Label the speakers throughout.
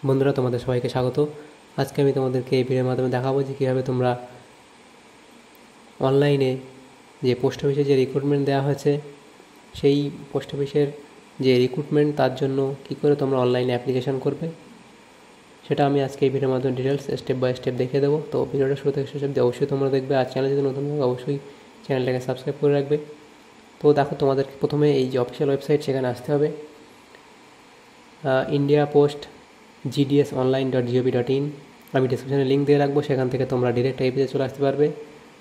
Speaker 1: বন্ধুরা, তোমাদের সবাইকে স্বাগত। আজকে আমি তোমাদেরকে এই ভিডিওর মাধ্যমে দেখাবো যে কীভাবে তোমরা অনলাইনে যে পোস্ট অফিসে যে রিক্রুটমেন্ট দেওয়া হয়েছে সেই পোস্ট অফিসের যে রিক্রুটমেন্ট তার জন্য কী করে তোমরা অনলাইনে অ্যাপ্লিকেশন করবে সেটা আমি আজকে এই ভিডিওর মাধ্যমে ডিটেলস স্টেপ বাই স্টেপ দেখিয়ে দেবো। তো ভিডিওটা শুরু থেকে শেষ অবধি অবশ্যই তোমরা দেখবে। আর চ্যানেল যদি নতুন থাকে অবশ্যই চ্যানেলটাকে সাবস্ক্রাইব করে রাখবে। তো দেখো, তোমাদেরকে প্রথমে এই যে অফিসিয়াল ওয়েবসাইট সেখানে আসতে হবে, ইন্ডিয়া পোস্ট gdsonline.gov.in। আমি ডিসক্রিপশানে লিঙ্ক দিয়ে রাখবো, সেখান থেকে তোমরা ডিরেক্ট এই পেজে চলে আসতে পারবে।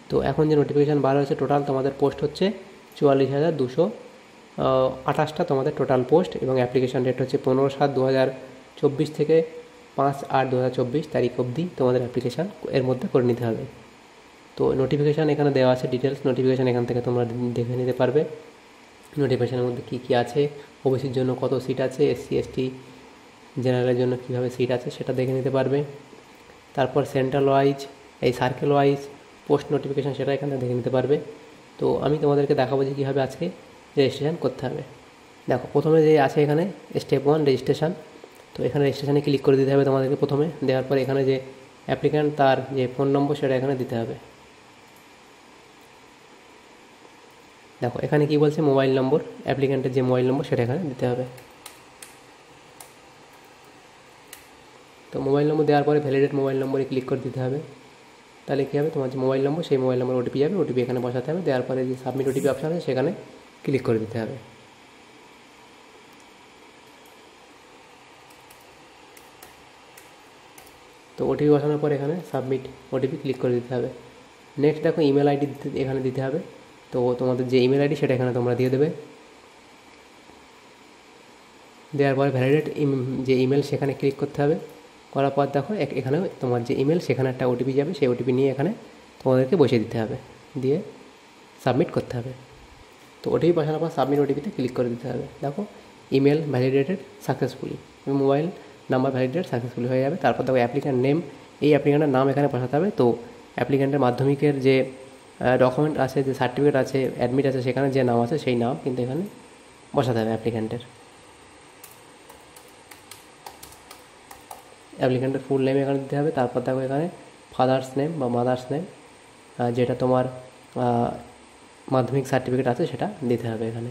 Speaker 1: তো এখন যে নোটিফিকেশান বার হয়েছে, টোটাল তোমাদের পোস্ট হচ্ছে 44,228টা তোমাদের টোটাল পোস্ট, এবং অ্যাপ্লিকেশান ডেট হচ্ছে 15/7/2024 থেকে 5/8/2024 তারিখ অবধি তোমাদের অ্যাপ্লিকেশান এর মধ্যে করে নিতে হবে। তো নোটিফিকেশান এখানে দেওয়া আছে, ডিটেলস নোটিফিকেশান এখান থেকে তোমরা দেখে নিতে পারবে। নোটিফিকেশানের মধ্যে কী কী আছে, ওবিসির জন্য কত সিট আছে, এসসি এসটি জেনারেলের জন্য কীভাবে সিট আছে সেটা দেখে নিতে পারবে। তারপর সেন্ট্রাল ওয়াইজ, এই সার্কেল ওয়াইজ পোস্ট নোটিফিকেশান সেটা এখানে দেখে নিতে পারবে। তো আমি তোমাদেরকে দেখাবো যে কীভাবে আজকে রেজিস্ট্রেশন করতে হবে। দেখো, প্রথমে যে আছে এখানে স্টেপ 1 রেজিস্ট্রেশন। তো এখানে রেজিস্ট্রেশনে ক্লিক করে দিতে হবে তোমাদেরকে প্রথমে। দেওয়ার পর এখানে যে অ্যাপ্লিক্যান্ট তার যে ফোন নম্বর সেটা এখানে দিতে হবে। দেখো এখানে কি বলছে, মোবাইল নম্বর, অ্যাপ্লিক্যান্টের যে মোবাইল নম্বর সেটা এখানে দিতে হবে। তো মোবাইল নম্বর দেওয়ার পরে ভ্যালিডেট মোবাইল নম্বরে ক্লিক করে দিতে হবে। তাহলে কী হবে, তোমার যে মোবাইল নম্বর সেই মোবাইল নম্বর ওটিপি যাবে, ওটিপি এখানে বসাতে হবে। দেওয়ার পরে যে সাবমিট ওটিপি অপশান আছে সেখানে ক্লিক করে দিতে হবে। তো ওটিপি বসানোর পর এখানে সাবমিট ওটিপি ক্লিক করে দিতে হবে। নেক্সট দেখো, ইমেল আইডি এখানে দিতে হবে। তো তোমাদের যে ইমেল আইডি সেটা এখানে তোমরা দিয়ে দেবে। দেওয়ার পরে ভ্যালিডেট যে ইমেল সেখানে ক্লিক করতে হবে। করার পর দেখো এখানে তোমার যে ইমেল সেখানে একটা ওটিপি যাবে, সেই ওটিপি নিয়ে এখানে তোমাদেরকে বসিয়ে দিতে হবে, দিয়ে সাবমিট করতে হবে। তো ওটিপি বসানোর পর সাবমিট ওটিপিতে ক্লিক করে দিতে হবে। দেখো, email validated successfully, mobile number validated successfully হয়ে যাবে। তারপর দেখো অ্যাপ্লিক্যান্ট নেম, এই অ্যাপ্লিক্যান্টের নাম এখানে বসাতে হবে। তো অ্যাপ্লিক্যান্টের মাধ্যমিকের যে ডকুমেন্ট আছে, যে সার্টিফিকেট আছে, অ্যাডমিট আছে, সেখানে যে নাম আছে সেই নাম কিন্তু এখানে বসাতে হবে অ্যাপ্লিক্যান্টের। অ্যাপ্লিক্যান্টের ফুল নেম এখানে দিতে হবে। তারপর দেখো এখানে ফাদার্স নেম বা মাদার্স নেম, যেটা তোমার মাধ্যমিক সার্টিফিকেট আছে সেটা দিতে হবে এখানে।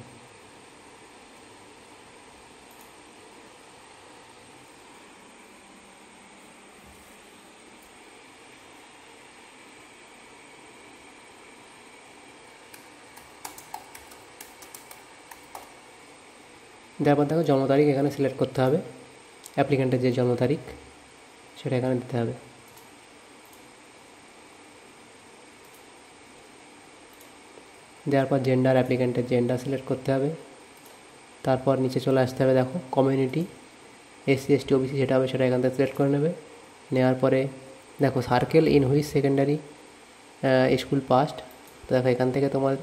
Speaker 1: তারপর দেখো জন্ম তারিখ এখানে সিলেক্ট করতে হবে, অ্যাপ্লিক্যান্টের যে জন্ম তারিখ সেটা এখানে দিতে হবে। দেওয়ার পর জেন্ডার, অ্যাপ্লিক্যান্টের জেন্ডার সিলেক্ট করতে হবে। তারপর নিচে চলে আসতে হবে, দেখো কমিউনিটি, এসসি এসটি ওবিসি যেটা হবে সেটা এখান থেকে সিলেক্ট করে নেবে। নেওয়ার পরে দেখো circle in which secondary school past. তো দেখো এখান থেকে তোমার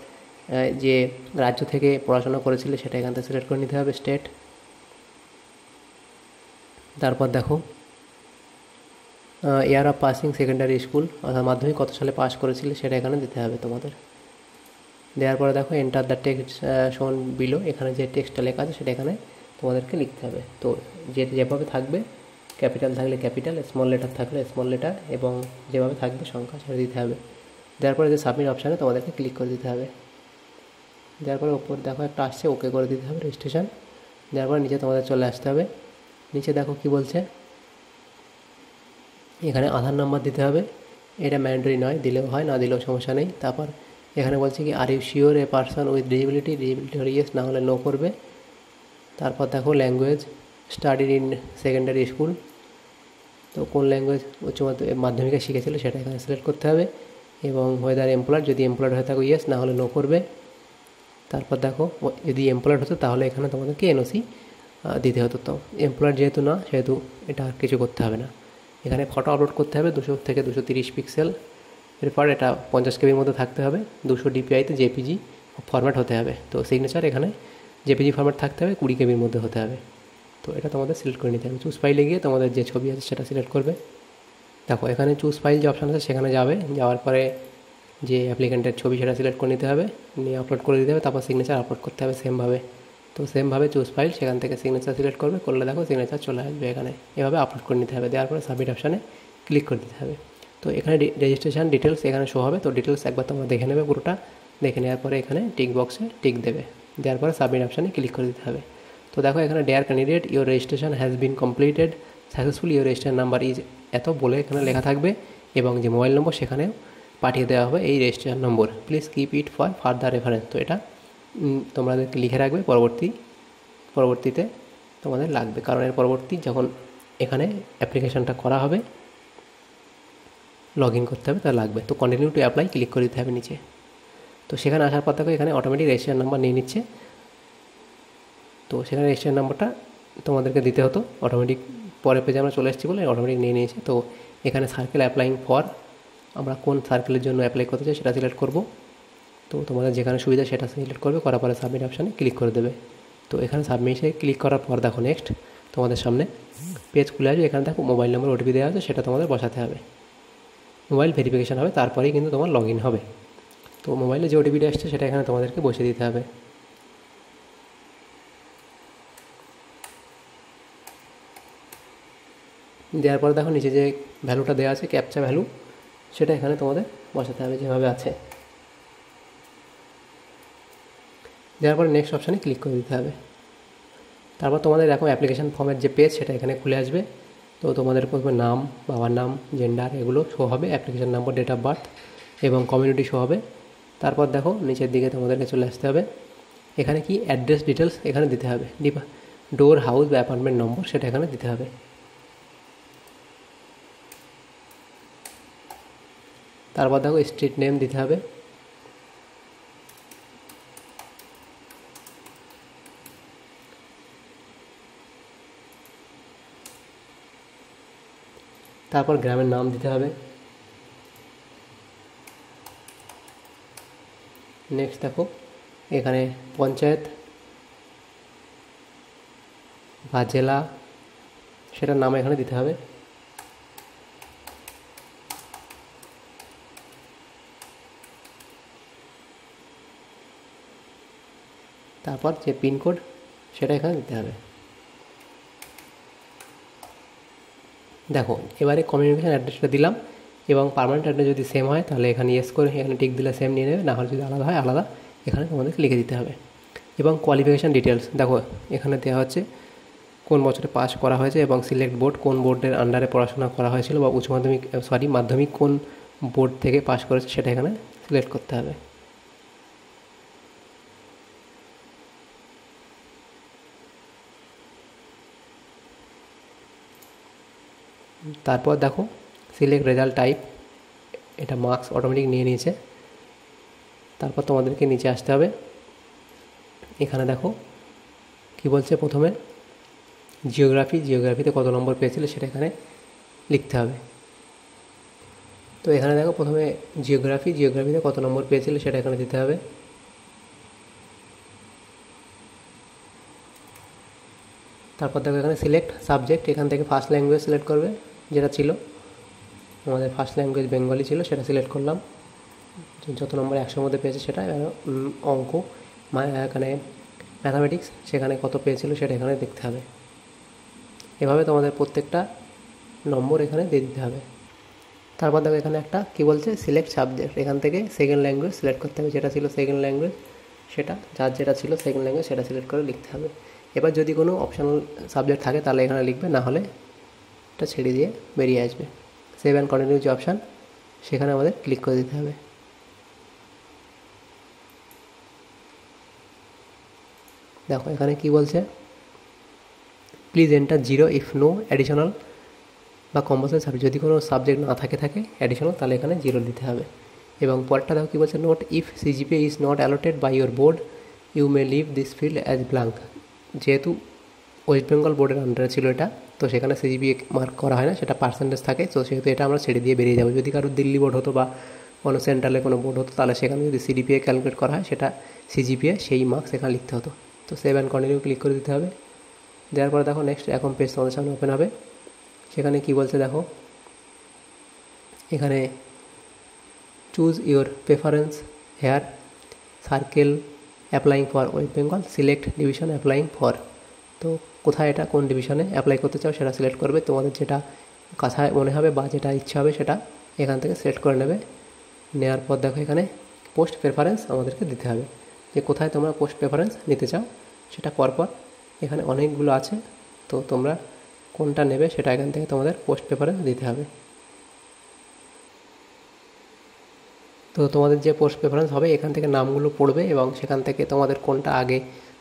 Speaker 1: যে রাজ্য থেকে পড়াশোনা করেছিলে সেটা এখান থেকে সিলেক্ট করে নিতে হবে, স্টেট। তারপর দেখো year of passing secondary school, অর্থাৎ মাধ্যমিক কত সালে পাস করেছিলে সেটা এখানে দিতে হবে তোমাদের। দেওয়ার পরে দেখো এন্টার দ্য টেক্সট শোন বিলো, এখানে যে টেক্সটটা লেখা আছে সেটা এখানে তোমাদেরকে লিখতে হবে। তো যেভাবে থাকবে, ক্যাপিটাল থাকলে ক্যাপিটাল, স্মল লেটার থাকলে স্মল লেটার, এবং যেভাবে থাকবে সংখ্যা সেটা দিতে হবে। দেওয়ার পরে যে সাবমিট অপশানে তোমাদেরকে ক্লিক করে দিতে হবে। দেওয়ার পরে ওপর দেখো একটা আসছে, ওকে করে দিতে হবে রেজিস্ট্রেশন। দেওয়ার পরে নিচে তোমাদের চলে আসতে হবে। নিচে দেখো কি বলছে, এখানে আধার নাম্বার দিতে হবে। এটা ম্যান্ডেটরি নয়, দিলেও হয়, না দিলেও সমস্যা নেই। তারপর এখানে বলছে কি, are you sure a person with disability, disability হলে ইয়েস, না হলে নো করবে। তারপর দেখো language, studied in secondary school, তো কোন ল্যাঙ্গুয়েজ উচ্চ মাধ্যমিকে শিখেছিল সেটা এখানে সিলেক্ট করতে হবে। এবং ওয়েদার এমপ্লয়েড, যদি এমপ্লয়েড হয়ে থাকো ইয়েস, না হলে নো করবে। তারপর দেখো যদি এমপ্লয়েড হতো তাহলে এখানে তোমাদেরকে এনওসি দিতে হতো। তো এমপ্লয়েড যেহেতু না, সেহেতু এটা আর কিছু করতে হবে না। এখানে ফটো আপলোড করতে হবে 200 থেকে 230 পিক্সেল। এরপর এটা 50 কেবির মধ্যে থাকতে হবে, 200 ডিপিআইতে জেপিজি ফরম্যাট হতে হবে। তো সিগনেচার এখানে জেপিজি ফরম্যাট থাকতে হবে, 20 কেবির মধ্যে হতে হবে। তো এটা তোমাদের সিলেক্ট করে নিতে হবে। চুজ ফাইলে গিয়ে তোমাদের যে ছবি আছে সেটা সিলেক্ট করবে। দেখো এখানে চুজ ফাইল যে অপশান আছে সেখানে যাবে, যাওয়ার পরে যে অ্যাপ্লিক্যান্টের ছবি সেটা সিলেক্ট করে নিতে হবে, নিয়ে আপলোড করে দিতে হবে। তারপর সিগনেচার আপলোড করতে হবে সেমভাবে। তো তো সেমভাবে চুজ ফাইল, সেখান থেকে সিগনেচার সিলেক্ট করবে, করলে দেখো সিগনেচার চলে আসবে এখানে। এভাবে আপলোড করে নিতে হবে, দেওয়ার পরে সাবমিট অপশানে ক্লিক করে দিতে হবে। তো এখানে রেজিস্ট্রেশন ডিটেলস এখানে শো হবে। তো ডিটেলস একবার তোমরা দেখে নেবে পুরোটা, দেখে নেওয়ার পরে এখানে টিক বক্সে টিক দেবে, দেওয়ার পরে সাবমিট অপশানে ক্লিক করে দিতে হবে। তো দেখো এখানে dear candidate, your registration has been completed successfully, your registration number is এত বলে এখানে লেখা থাকবে, এবং যে মোবাইল নম্বর সেখানেও পাঠিয়ে দেওয়া হবে এই registration number. Please keep it for further reference. তো এটা তোমাদেরকে লিখে রাখবে, পরবর্তীতে তোমাদের লাগবে, কারণ এর পরবর্তী যখন এখানে অ্যাপ্লিকেশানটা করা হবে, লগ ইন করতে হবে, তা লাগবে। তো কন্টিনিউ টু অ্যাপ্লাই ক্লিক করে দিতে হবে নিচে। তো সেখানে আসার পর দেখো এখানে অটোমেটিক রেজিস্ট্রেশন নাম্বার নিয়ে নিচ্ছে। তো সেখানে রেজিস্ট্রেশন নাম্বারটা তোমাদেরকে দিতে হতো, অটোমেটিক পরের পেজে আমরা চলে এসেছি বলে অটোমেটিক নিয়ে নিয়েছে। তো এখানে সার্কেল অ্যাপ্লাইং ফর, আমরা কোন সার্কেলের জন্য অ্যাপ্লাই করতে চাই সেটা সিলেক্ট করব। তো তোমাদের যেখানে সুবিধা সেটা সিলেক্ট করবে, করার পরে সাবমিট অপশানে ক্লিক করে দেবে। তো এখানে সাবমিটে ক্লিক করার পর দেখো নেক্সট তোমাদের সামনে পেজ খুলে আসবে। এখানে দেখো মোবাইল নম্বর ওটিপি দেওয়া আছে, সেটা তোমাদের বসাতে হবে। মোবাইল ভেরিফিকেশান হবে, তারপরেই কিন্তু তোমার লগ ইন হবে। তো মোবাইলে যে ওটিপিটা আসছে সেটা এখানে তোমাদেরকে বসিয়ে দিতে হবে। দেওয়ার পরে দেখো নিচে যে ভ্যালুটা দেওয়া আছে, ক্যাপচা ভ্যালু, সেটা এখানে তোমাদের বসাতে হবে যেভাবে আছে। দেওয়ার পরে নেক্সট অপশানে ক্লিক করে দিতে হবে। তারপর তোমাদের এরকম অ্যাপ্লিকেশান ফর্মের যে পেজ সেটা এখানে খুলে আসবে। তো তোমাদের প্রথমে নাম, বাবার নাম, জেন্ডার এগুলো শো হবে, application number, date of birth এবং কমিউনিটি শো হবে। তারপর দেখো নিচের দিকে তোমাদেরকে চলে আসতে হবে, এখানে কি অ্যাড্রেস ডিটেলস এখানে দিতে হবে, ডোর, হাউস বা অ্যাপার্টমেন্ট নম্বর সেটা এখানে দিতে হবে। তারপর দেখো স্ট্রিট নেম দিতে হবে। তারপর গ্রামের নাম দিতে হবে। নেক্সট দেখো এখানে পঞ্চায়েত বা জেলা সেটার নাম এখানে দিতে হবে। তারপর যে পিনকোড সেটা এখানে দিতে হবে। দেখো এবারে কমিউনিকেশান অ্যাড্রেসটা দিলাম, এবং পার্মানেন্ট অ্যাড্রেস যদি সেম হয় তাহলে এখানে ইয়েস করে এখানে টিক দিলে সেম নিয়ে নেবে, না হলে যদি আলাদা হয় আলাদা এখানে তোমাদেরকে লিখে দিতে হবে। এবং কোয়ালিফিকেশান ডিটেলস দেখো এখানে দেওয়া হচ্ছে কোন বছরে পাস করা হয়েছে, এবং সিলেক্ট বোর্ড, কোন বোর্ডের আন্ডারে পড়াশোনা করা হয়েছিল, বা উচ্চ মাধ্যমিক মাধ্যমিক কোন বোর্ড থেকে পাস করেছে সেটা এখানে সিলেক্ট করতে হবে। তারপর দেখো সিলেক্ট রেজাল্ট টাইপ, এটা মার্কস অটোমেটিক নিয়ে নিয়েছে। তারপর তোমাদেরকে নিচে আসতে হবে, এখানে দেখো কি বলছে, প্রথমে জিওগ্রাফিতে কত নম্বর পেয়েছিল সেটা এখানে লিখতে হবে। তো এখানে দেখো প্রথমে জিওগ্রাফিতে কত নম্বর পেয়েছিল সেটা এখানে দিতে হবে। তারপর দেখো এখানে সিলেক্ট সাবজেক্ট, এখান থেকে ফার্স্ট ল্যাঙ্গুয়েজ সিলেক্ট করবে, যেটা ছিল আমাদের ফার্স্ট ল্যাঙ্গুয়েজ বেঙ্গলি ছিল, সেটা সিলেক্ট করলাম। যত নম্বর 100-র মধ্যে পেয়েছে সেটা, অঙ্ক এখানে ম্যাথামেটিক্স সেখানে কত পেয়েছিল সেটা এখানে দেখতে হবে। এভাবে তোমাদের প্রত্যেকটা নম্বর এখানে দিয়ে দিতে হবে। তারপর দেখো এখানে একটা কি বলছে, সিলেক্ট সাবজেক্ট, এখান থেকে সেকেন্ড ল্যাঙ্গুয়েজ সিলেক্ট করতে হবে, যেটা ছিল সেকেন্ড ল্যাঙ্গুয়েজ সেটা, যার যেটা ছিল সেকেন্ড ল্যাঙ্গুয়েজ সেটা সিলেক্ট করে লিখতে হবে। এবার যদি কোনো অপশনাল সাবজেক্ট থাকে তাহলে এখানে লিখবে, না হলে এটা ছেড়ে দিয়ে বেরিয়ে আসবে। সেভ অ্যান্ড কন্টিনিউ যে অপশান সেখানে আমাদের ক্লিক করে দিতে হবে। দেখো এখানে কি বলছে, please enter 0 if no additional বা কম্পালসারি সাবজেক্ট, যদি কোনো সাবজেক্ট না থাকে অ্যাডিশনাল তাহলে এখানে 0 দিতে হবে। এবং পরেরটা দেখো কী বলছে, note if CGPA is not allotted by your board you may leave this field as blank. যেহেতু ওয়েস্ট বেঙ্গল বোর্ডের আন্ডারে ছিল এটা, তো সেখানে সিজিপিএ মার্ক করা হয় না, সেটা পার্সেন্টেজ থাকে, তো সেহেতু এটা আমরা ছেড়ে দিয়ে বেরিয়ে যাবো। যদি কারোর দিল্লি বোর্ড হতো বা কোনো সেন্ট্রালে কোনো বোর্ড হতো তাহলে সেখানে যদি সিডিপিএ ক্যালকুলেট করা হয় সেটা সিজিপিএ সেই মার্কস এখানে লিখতে হতো। তো সেভ অ্যান্ড কন্টিনিউ ক্লিক করে দিতে হবে। দেওয়ার পরে দেখো নেক্সট এখন পেজ তোমাদের সামনে ওপেন হবে। সেখানে কি বলছে দেখো, এখানে choose your preference here circle applying for West Bengal, select division applying for. তো কোথায় এটা কোন ডিভিশনে অ্যাপ্লাই করতে চাও সেটা সিলেক্ট করবে, তোমাদের যেটা কথায় মনে হবে বা যেটা ইচ্ছা হবে সেটা এখান থেকে সিলেক্ট করে নেবে। নেওয়ার পর দেখো এখানে পোস্ট প্রেফারেন্স আমাদেরকে দিতে হবে, যে কোথায় তোমরা পোস্ট প্রেফারেন্স নিতে চাও সেটা পরপর এখানে অনেকগুলো আছে, তো তোমরা কোনটা নেবে সেটা এখান থেকে তোমাদের পোস্ট প্রেফারেন্স দিতে হবে। তো তোমাদের যে পোস্ট প্রেফারেন্স হবে এখান থেকে নামগুলো পড়বে এবং সেখান থেকে তোমাদের কোনটা আগে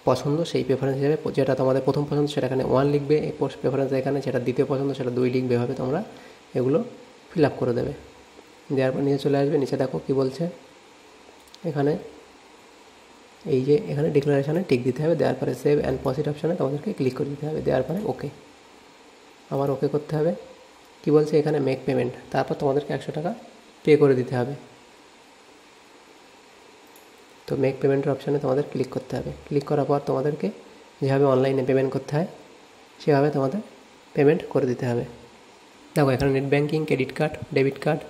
Speaker 1: পছন্দ সেই প্রেফারেন্স হিসেবে যেটা তোমাদের প্রথম পছন্দ সেটা এখানে 1 লিখবে, এই পোস্ট প্রেফারেন্স এখানে যেটা দ্বিতীয় পছন্দ সেটা 2 লিখবে, এভাবে তোমরা এগুলো ফিল আপ করে দেবে। দেওয়ার পর নিচে চলে আসবে, নিচে দেখো কী বলছে এখানে, এই যে এখানে ডিক্লারেশানে টিক দিতে হবে, দেওয়ার পরে সেভ অ্যান্ড প্রসিড অপশানে তোমাদেরকে ক্লিক করে দিতে হবে, দেওয়ার পরে ওকে, আবার ওকে করতে হবে। কি বলছে এখানে মেক পেমেন্ট, তারপর তোমাদেরকে 100 টাকা পে করে দিতে হবে। তো মেক পেমেন্টের অপশানে তোমাদের ক্লিক করতে হবে, ক্লিক করার পর তোমাদেরকে যেভাবে অনলাইনে পেমেন্ট করতে হয় সেভাবে তোমাদের পেমেন্ট করে দিতে হবে। দেখো এখানে net banking, credit card, debit card,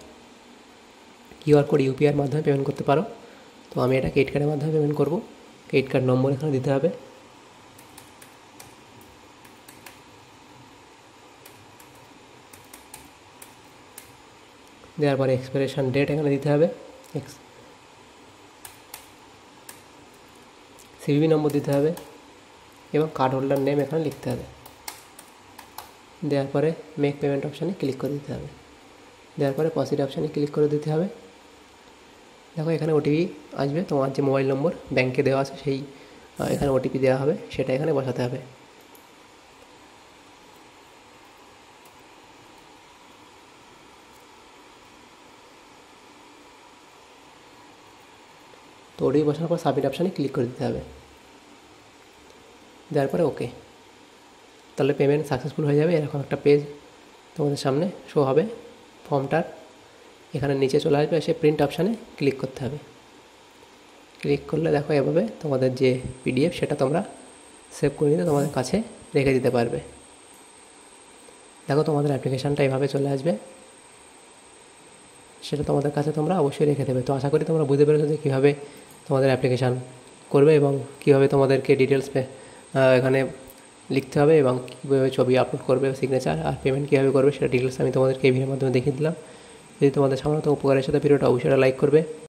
Speaker 1: QR code, ইউপিআইয়ের মাধ্যমে পেমেন্ট করতে পারো। তো আমি এটা ক্রেডিট কার্ডের মাধ্যমে পেমেন্ট করব। ক্রেডিট কার্ড নম্বর এখানে দিতে হবে, দেওয়ার পরে এক্সপায়ারেশন ডেট এখানে দিতে হবে, সিভিভি নম্বর দিতে হবে এবং কার্ড হোল্ডার নেম এখানে লিখতে হবে। দেওয়ার পরে মেক পেমেন্ট অপশানে ক্লিক করে দিতে হবে, দেওয়ার পরে প্রসিড অপশানে ক্লিক করে দিতে হবে। দেখো এখানে ওটিপি আসবে, তোমার যে মোবাইল নম্বর ব্যাংকে দেওয়া আছে সেই এখানে ওটিপি দেওয়া হবে, সেটা এখানে বসাতে হবে। তো ওটিপি বসানোর পর সাবমিট অপশানে ক্লিক করে দিতে হবে, দেওয়ার পরে ওকে, তাহলে পেমেন্ট সাকসেসফুল হয়ে যাবে। এরকম একটা পেজ তোমাদের সামনে শো হবে ফর্মটার। এখানে নিচে চলে আসবে, এসে প্রিন্ট অপশানে ক্লিক করতে হবে। ক্লিক করলে দেখো এভাবে তোমাদের যে পিডিএফ সেটা তোমরা সেভ করে নিতে তোমাদের কাছে রেখে দিতে পারবে। দেখো তোমাদের অ্যাপ্লিকেশানটা এভাবে চলে আসবে, সেটা তোমাদের কাছে তোমরা অবশ্যই রেখে দেবে। তো আশা করি তোমরা বুঝতে পেরেছো যে কীভাবে তোমাদের অ্যাপ্লিকেশান করবে এবং কীভাবে তোমাদেরকে ডিটেলস এখানে লিখতে হবে এবং কীভাবে ছবি আপলোড করবে, সিগনেচার আর পেমেন্ট কীভাবে করবে সেটা ডিটেলস আমি তোমাদেরকে এই ভিডিওর মাধ্যমে দেখিয়ে দিলাম। যদি তোমাদের সামান্য উপকারের সাথে ভিডিওটা অবশ্যই লাইক করবে।